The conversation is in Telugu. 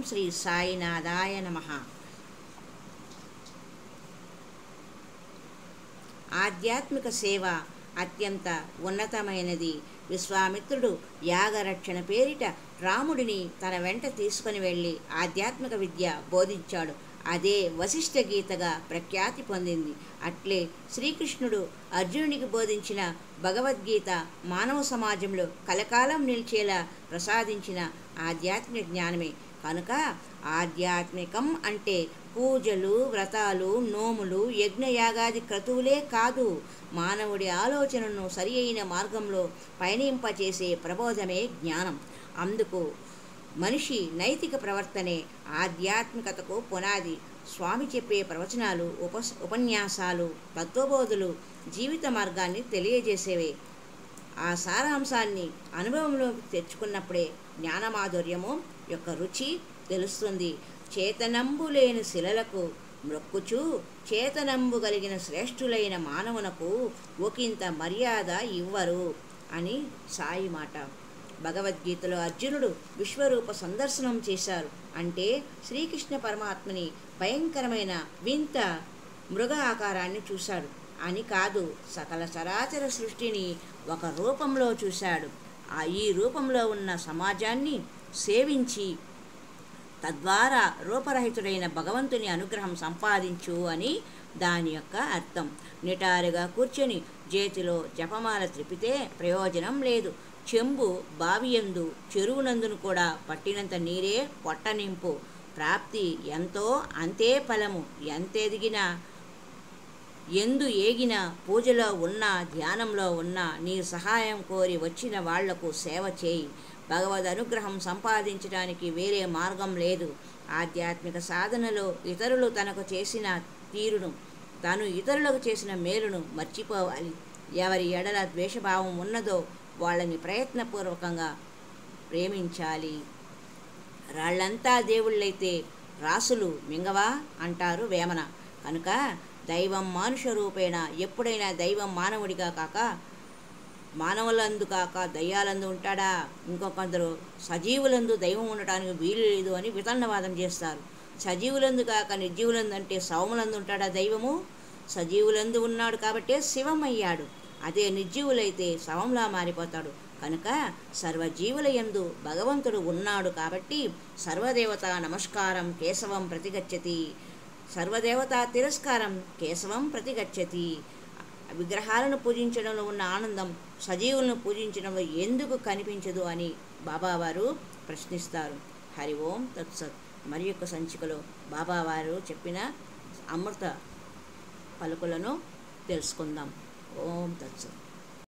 శ్రీ సాయినాథాయ నమః. ఆధ్యాత్మిక సేవ అత్యంత ఉన్నతమైనది. విశ్వామిత్రుడు యాగరక్షణ పేరిట రాముడిని తన వెంట తీసుకుని వెళ్ళి ఆధ్యాత్మిక విద్య బోధించాడు. అదే వశిష్ఠ గీతగా ప్రఖ్యాతి పొందింది. అట్లే శ్రీకృష్ణుడు అర్జునునికి బోధించిన భగవద్గీత మానవ సమాజంలో కలకాలం నిలిచేలా ప్రసాదించిన ఆధ్యాత్మిక జ్ఞానమే. కనుక ఆధ్యాత్మికం అంటే పూజలు, వ్రతాలు, నోములు, యజ్ఞయాగాది క్రతువులే కాదు, మానవుడి ఆలోచనను సరి అయిన మార్గంలో పయనింపచేసే ప్రబోధమే జ్ఞానం. అందుకు మనిషి నైతిక ప్రవర్తనే ఆధ్యాత్మికతకు పునాది. స్వామి చెప్పే ప్రవచనాలు, ఉపన్యాసాలు, తత్వబోధులు జీవిత మార్గాన్ని తెలియజేసేవే. ఆ సారాంశాన్ని అనుభవంలోకి తెచ్చుకున్నప్పుడే జ్ఞానమాధుర్యము యొక్క రుచి తెలుస్తుంది. చేతనంబు లేని శిలలకు మ్రొక్కుచూ చేతనంబు కలిగిన శ్రేష్ఠులైన మానవునకు ఒకంత మర్యాద ఇవ్వరు అని సాయి మాట. భగవద్గీతలో అర్జునుడు విశ్వరూప సందర్శనం చేశారు. అంటే శ్రీకృష్ణ పరమాత్మని భయంకరమైన వింత మృగ ఆకారాన్ని చూశాడు అని కాదు, సకల చరాచర సృష్టిని ఒక రూపంలో చూశాడు. ఈ రూపంలో ఉన్న సమాజాన్ని సేవించి తద్వారా రూపరహితుడైన భగవంతుని అనుగ్రహం సంపాదించు అని దాని యొక్క అర్థం. నిటారుగా కూర్చొని చేతిలో జపమాల త్రిపితే ప్రయోజనం లేదు. చెంబు బావియందు చెరువునందును కూడా పట్టినంత నీరే పొట్టనింపు. ప్రాప్తి ఎంతో అంతే ఫలము. ఎంతెదిగినా ఎందు ఏగిన పూజలో ఉన్నా ధ్యానంలో ఉన్నా నీ సహాయం కోరి వచ్చిన వాళ్లకు సేవ చేయి. భగవద్ అనుగ్రహం సంపాదించడానికి వేరే మార్గం లేదు. ఆధ్యాత్మిక సాధనలో ఇతరులు తనకు చేసిన తీరును, తను ఇతరులకు చేసిన మేలును మర్చిపోవాలి. ఎవరి ఎడల ద్వేషభావం ఉన్నదో వాళ్ళని ప్రయత్నపూర్వకంగా ప్రేమించాలి. రాళ్ళంతా దేవుళ్ళైతే రాసులు మింగవా అంటారు వేమన. కనుక దైవం మానుష రూపేణ, ఎప్పుడైనా దైవం మానవుడిగా కాక మానవులందు కాక దయ్యాలందు ఉంటాడా? ఇంకొందరు సజీవులందు దైవం ఉండటానికి వీలు లేదు అని వితన్నవాదం చేస్తారు. సజీవులందు కాక నిర్జీవులందు అంటే సౌములందు ఉంటాడా దైవము? సజీవులందు ఉన్నాడు కాబట్టే శివం అయ్యాడు. అదే నిర్జీవులైతే శవంలా మారిపోతాడు. కనుక సర్వజీవుల యందు భగవంతుడు ఉన్నాడు కాబట్టి సర్వదేవత నమస్కారం కేశవం ప్రతిగచ్చతి, సర్వదేవతా తిరస్కారం కేశవం ప్రతిగచ్చతి. విగ్రహాలను పూజించడంలో ఉన్న ఆనందం సజీవులను పూజించడంలో ఎందుకు కనిపించదు అని బాబావారు ప్రశ్నిస్తారు. హరి ఓం తత్సత్. మరి యొక్క సంచికలో బాబావారు చెప్పిన అమృత పలుకులను తెలుసుకుందాం. ఓం తత్సత్.